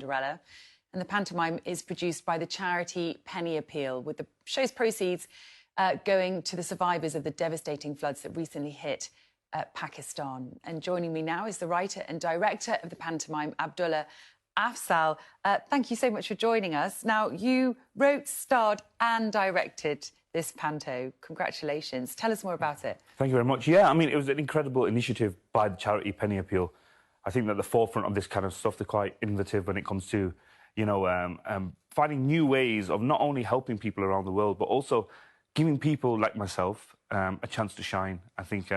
Cinder'Aliyah. And the pantomime is produced by the charity Penny Appeal, with the show's proceeds going to the survivors of the devastating floods that recently hit Pakistan. And joining me now is the writer and director of the pantomime, Abdullah Afzal. Thank you so much for joining us. Now, you wrote, starred and directed this panto. Congratulations. Tell us more about it. Thank you very much. Yeah, I mean, it was an incredible initiative by the charity Penny Appeal. I think that the forefront of this kind of stuff, they're quite innovative when it comes to, you know, finding new ways of not only helping people around the world, but also giving people like myself a chance to shine. I think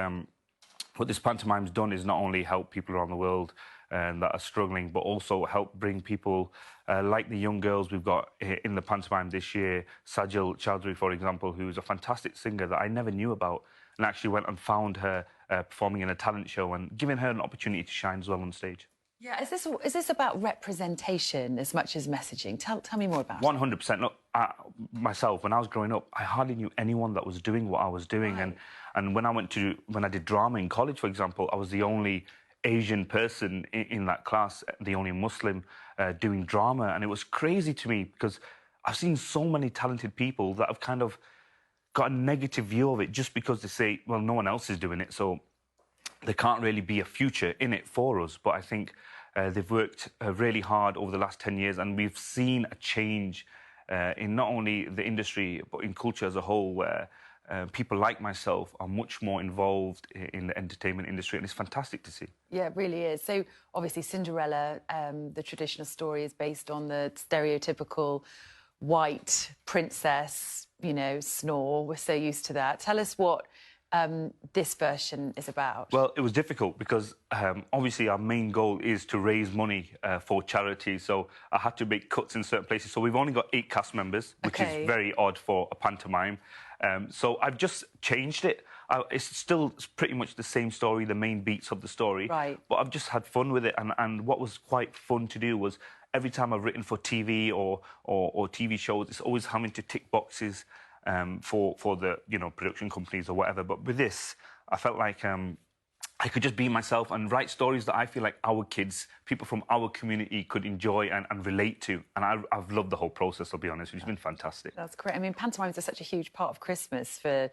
what this pantomime's done is not only help people around the world that are struggling, but also help bring people like the young girls we've got in the pantomime this year, Sajal Chowdhury, for example, who's a fantastic singer that I never knew about, and actually went and found her performing in a talent show and giving her an opportunity to shine as well on stage. Yeah, is this about representation as much as messaging? Tell me more about it. 100%. Look, myself, when I was growing up, I hardly knew anyone that was doing what I was doing. Right. And when I did drama in college, for example, I was the only Asian person in that class, the only Muslim doing drama. And it was crazy to me because I've seen so many talented people that have kind of got a negative view of it just because they say, well, no one else is doing it, so there can't really be a future in it for us. But I think they've worked really hard over the last 10 years, and we've seen a change in not only the industry, but in culture as a whole, where people like myself are much more involved in the entertainment industry, and it's fantastic to see. Yeah, it really is. So, obviously, Cinderella, the traditional story, is based on the stereotypical white princess, you know, snore. We're so used to that. Tell us what this version is about. Well, it was difficult because obviously our main goal is to raise money for charity, so I had to make cuts in certain places. So we've only got 8 cast members, which is very odd for a pantomime. So I've just changed it. It's still pretty much the same story, the main beats of the story, right, but I've just had fun with it. And what was quite fun to do was every time I've written for TV or TV shows, it's always having to tick boxes for the, you know, production companies or whatever. But with this, I felt like I could just be myself and write stories that I feel like our kids, people from our community, could enjoy and relate to. And I've loved the whole process, I'll be honest. It's been fantastic. That's great. I mean, pantomimes are such a huge part of Christmas for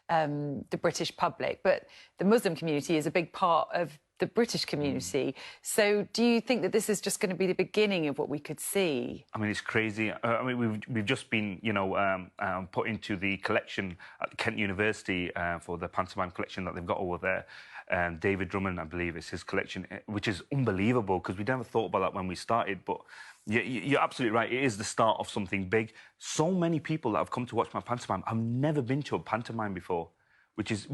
the British public, but the Muslim community is a big part of the British community. So do you think that this is just going to be the beginning of what we could see? I mean, it's crazy. I mean, we've just been, you know, put into the collection at Kent University for the pantomime collection that they've got over there. David Drummond, I believe, is his collection, which is unbelievable because we never thought about that when we started. But you're absolutely right. It is the start of something big. So many people that have come to watch my pantomime have never been to a pantomime before, which is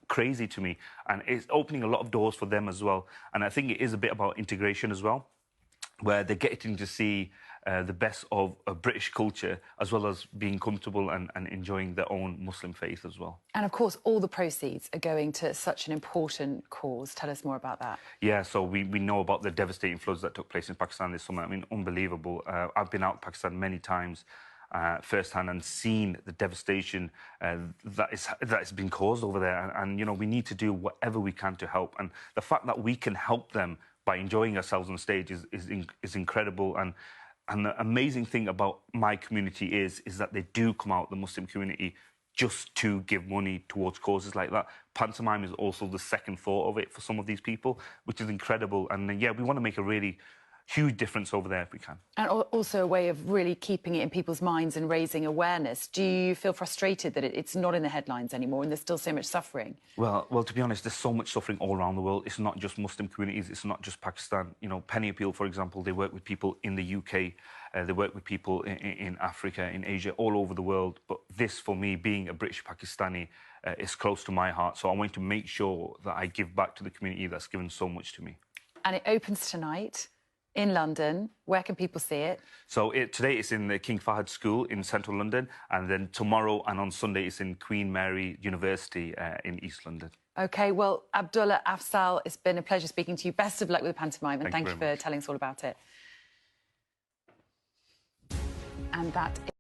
crazy to me, and it's opening a lot of doors for them as well. And I think it is a bit about integration as well, where they're getting to see the best of British culture, as well as being comfortable and enjoying their own Muslim faith as well. And of course, all the proceeds are going to such an important cause. Tell us more about that. Yeah, so we know about the devastating floods that took place in Pakistan this summer. I mean, unbelievable. I've been out to Pakistan many times firsthand and seen the devastation that has been caused over there. And, you know, we need to do whatever we can to help. And the fact that we can help them by enjoying ourselves on stage is incredible. And the amazing thing about my community is that they do come out, the Muslim community, just to give money towards causes like that. Pantomime is also the second thought of it for some of these people, which is incredible. And yeah, we want to make a really huge difference over there if we can. And also a way of really keeping it in people's minds and raising awareness. Do you feel frustrated that it's not in the headlines anymore and there's still so much suffering? Well, to be honest, there's so much suffering all around the world. It's not just Muslim communities, it's not just Pakistan. You know, Penny Appeal, for example, they work with people in the UK, they work with people in Africa, in Asia, all over the world. But this, for me, being a British Pakistani, is close to my heart. So I want to make sure that I give back to the community that's given so much to me. And it opens tonight in London. Where can people see it? So today it's in the King Fahd School in central London, and then tomorrow and on Sunday it's in Queen Mary University in East London. OK, well, Abdullah Afzal, it's been a pleasure speaking to you. Best of luck with the pantomime, and thank you for much. telling us all about it. And that